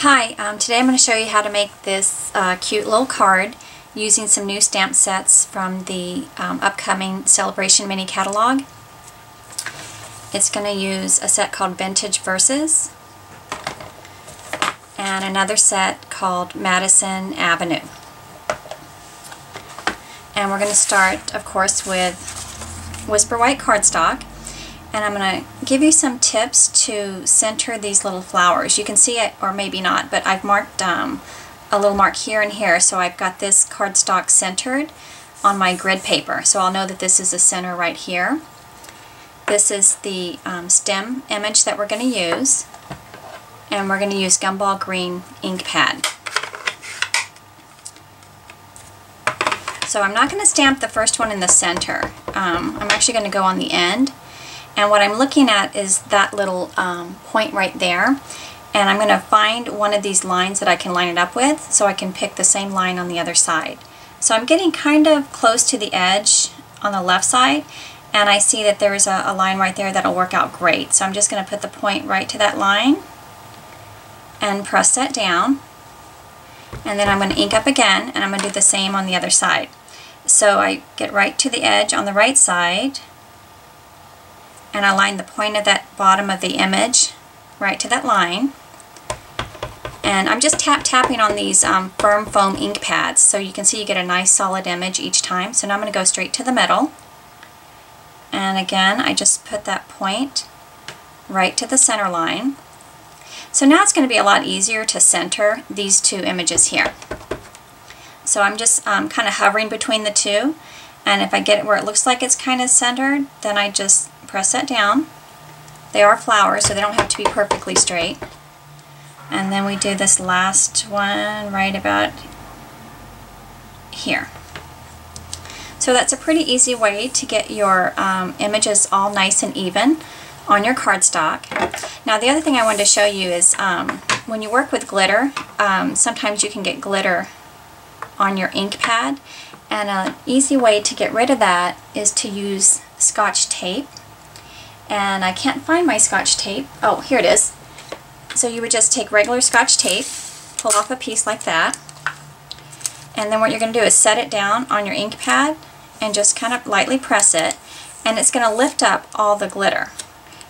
Hi, today I'm going to show you how to make this cute little card using some new stamp sets from the upcoming Sale-a-bration Mini catalog. It's going to use a set called Vintage Verses and another set called Madison Avenue. And we're going to start, of course, with Whisper White cardstock. And I'm going to give you some tips to center these little flowers. You can see it, or maybe not, but I've marked a little mark here and here, so I've got this cardstock centered on my grid paper. So I'll know that this is the center right here. This is the stem image that we're going to use, and we're going to use Gumball Green ink pad. So I'm not going to stamp the first one in the center. I'm actually going to go on the end. And what I'm looking at is that little point right there. And I'm going to find one of these lines that I can line it up with so I can pick the same line on the other side. So I'm getting kind of close to the edge on the left side, and I see that there's a line right there that'll work out great. So I'm just going to put the point right to that line and press that down. And then I'm going to ink up again, and I'm going to do the same on the other side. So I get right to the edge on the right side, and I line the point of that bottom of the image right to that line. And I'm just tapping on these firm foam ink pads, so you can see you get a nice solid image each time. So now I'm going to go straight to the middle. And again, I just put that point right to the center line. So now it's going to be a lot easier to center these two images here. So I'm just kind of hovering between the two. And if I get it where it looks like it's kind of centered, then I just press that down. They are flowers, so they don't have to be perfectly straight. And then we do this last one right about here. So that's a pretty easy way to get your images all nice and even on your cardstock. Now the other thing I wanted to show you is when you work with glitter, sometimes you can get glitter on your ink pad. And an easy way to get rid of that is to use Scotch tape. And I can't find my Scotch tape. Oh, here it is. So you would just take regular Scotch tape, pull off a piece like that, and then what you're going to do is set it down on your ink pad and just kind of lightly press it, and it's going to lift up all the glitter.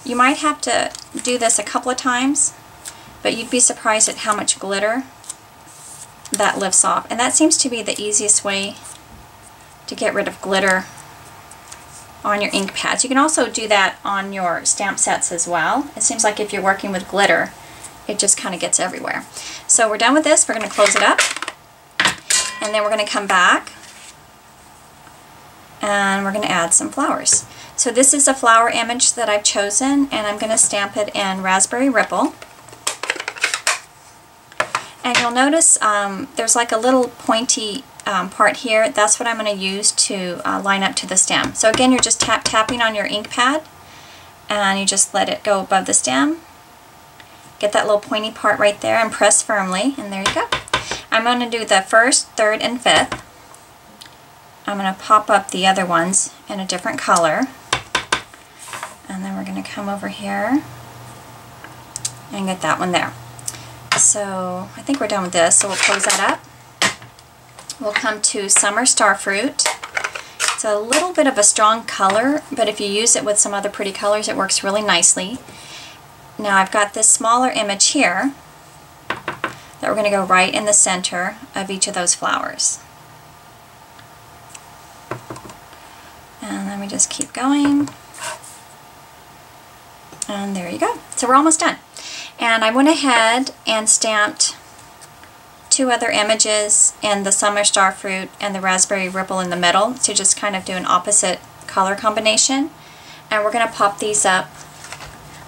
You might have to do this a couple of times, but you'd be surprised at how much glitter that lifts off. And that seems to be the easiest way to get rid of glitter on your ink pads. You can also do that on your stamp sets as well. It seems like if you're working with glitter, it just kind of gets everywhere. So we're done with this. We're going to close it up, and then we're going to come back and we're going to add some flowers. So this is a flower image that I've chosen, and I'm going to stamp it in Raspberry Ripple. And you'll notice there's like a little pointy part here. That's what I'm going to use to line up to the stem. So again, you're just tapping on your ink pad, and you just let it go above the stem. Get that little pointy part right there and press firmly, and there you go. I'm going to do the first, third, and fifth. I'm going to pop up the other ones in a different color, and then we're going to come over here and get that one there. So I think we're done with this, so we'll close that up. We'll come to Summer Starfruit. It's a little bit of a strong color, but if you use it with some other pretty colors, it works really nicely. Now I've got this smaller image here that we're going to go right in the center of each of those flowers. And then we just keep going. And there you go. So we're almost done. And I went ahead and stamped two other images in the Summer Starfruit and the Raspberry Ripple in the middle to just kind of do an opposite color combination. And we're going to pop these up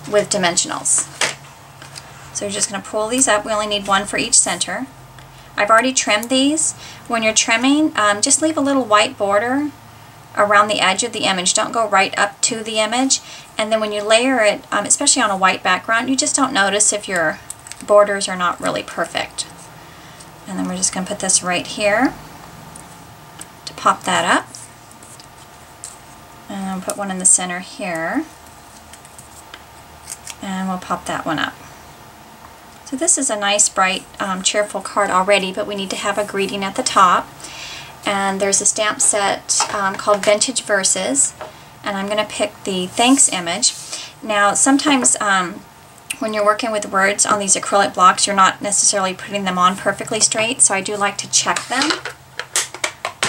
with dimensionals. So you're just going to pull these up. We only need one for each center. I've already trimmed these. When you're trimming, just leave a little white border around the edge of the image. Don't go right up to the image. And then when you layer it, especially on a white background, you just don't notice if your borders are not really perfect. And then we're just going to put this right here to pop that up. And I'll put one in the center here. And we'll pop that one up. So this is a nice, bright, cheerful card already, but we need to have a greeting at the top. And there's a stamp set called Vintage Verses, and I'm going to pick the thanks image. Now, sometimes when you're working with words on these acrylic blocks, you're not necessarily putting them on perfectly straight, so I do like to check them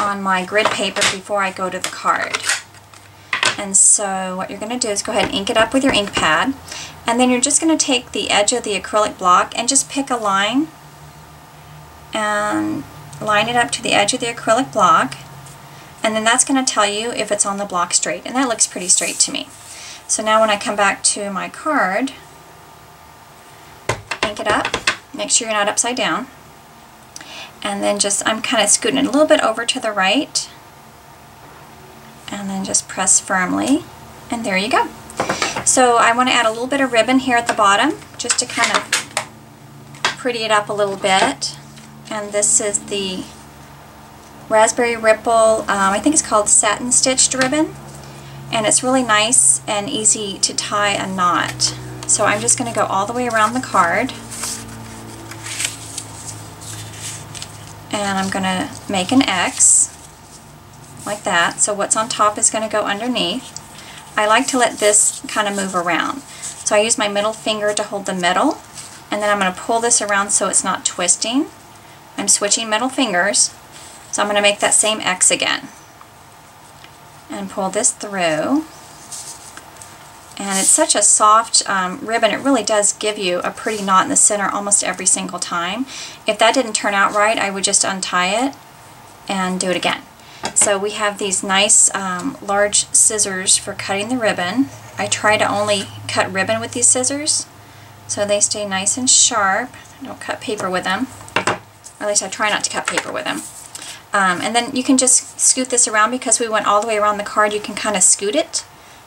on my grid paper before I go to the card. And so what you're going to do is go ahead and ink it up with your ink pad, and then you're just going to take the edge of the acrylic block and just pick a line and line it up to the edge of the acrylic block, and then that's going to tell you if it's on the block straight, and that looks pretty straight to me. So now when I come back to my card, ink it up, make sure you're not upside down, and then I'm kind of scooting it a little bit over to the right, and then just press firmly, and there you go. So I want to add a little bit of ribbon here at the bottom just to kind of pretty it up a little bit. And this is the Raspberry Ripple, I think it's called Satin Stitched Ribbon, and it's really nice and easy to tie a knot. So I'm just going to go all the way around the card, and I'm going to make an X like that, so what's on top is going to go underneath. I like to let this kind of move around, so I use my middle finger to hold the middle, and then I'm going to pull this around so it's not twisting. I'm switching middle fingers, so I'm going to make that same X again and pull this through. And it's such a soft ribbon, it really does give you a pretty knot in the center almost every single time. If that didn't turn out right, I would just untie it and do it again. So we have these nice large scissors for cutting the ribbon. I try to only cut ribbon with these scissors so they stay nice and sharp. I don't cut paper with them. Or at least I try not to cut paper with them. And then you can just scoot this around. Because we went all the way around the card, you can kind of scoot it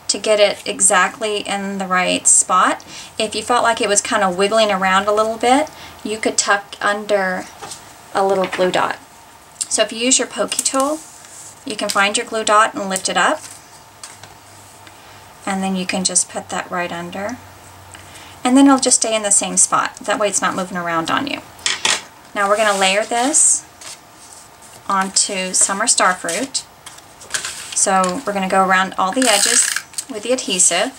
to get it exactly in the right spot. If you felt like it was kind of wiggling around a little bit, you could tuck under a little glue dot. So if you use your pokey tool, you can find your glue dot and lift it up, and then you can just put that right under, and then it'll just stay in the same spot. That way it's not moving around on you. Now we're going to layer this onto Summer Starfruit. So we're going to go around all the edges with the adhesive.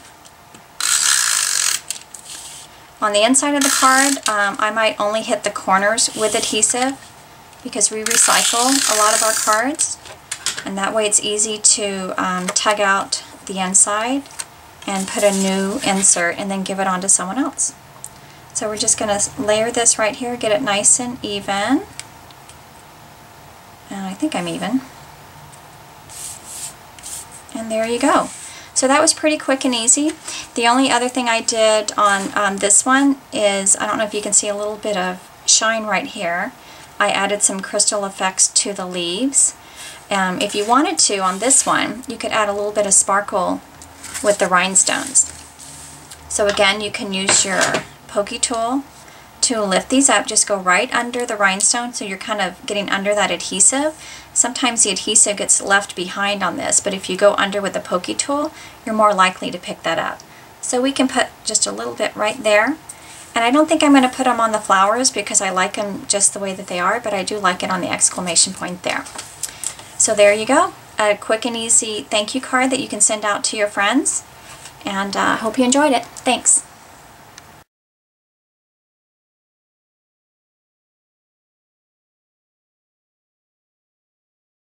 On the inside of the card, I might only hit the corners with adhesive because we recycle a lot of our cards, and that way it's easy to tug out the inside and put a new insert and then give it on to someone else. So we're just going to layer this right here, get it nice and even. And I think I'm even. And there you go. So that was pretty quick and easy. The only other thing I did on this one is, I don't know if you can see a little bit of shine right here. I added some crystal effects to the leaves. If you wanted to, on this one, you could add a little bit of sparkle with the rhinestones. So again, you can use your pokey tool to lift these up. Just go right under the rhinestone, so you're kind of getting under that adhesive. Sometimes the adhesive gets left behind on this, but if you go under with the pokey tool, you're more likely to pick that up. So we can put just a little bit right there. And I don't think I'm going to put them on the flowers because I like them just the way that they are, but I do like it on the exclamation point there. So there you go, a quick and easy thank you card that you can send out to your friends, and I hope you enjoyed it. Thanks.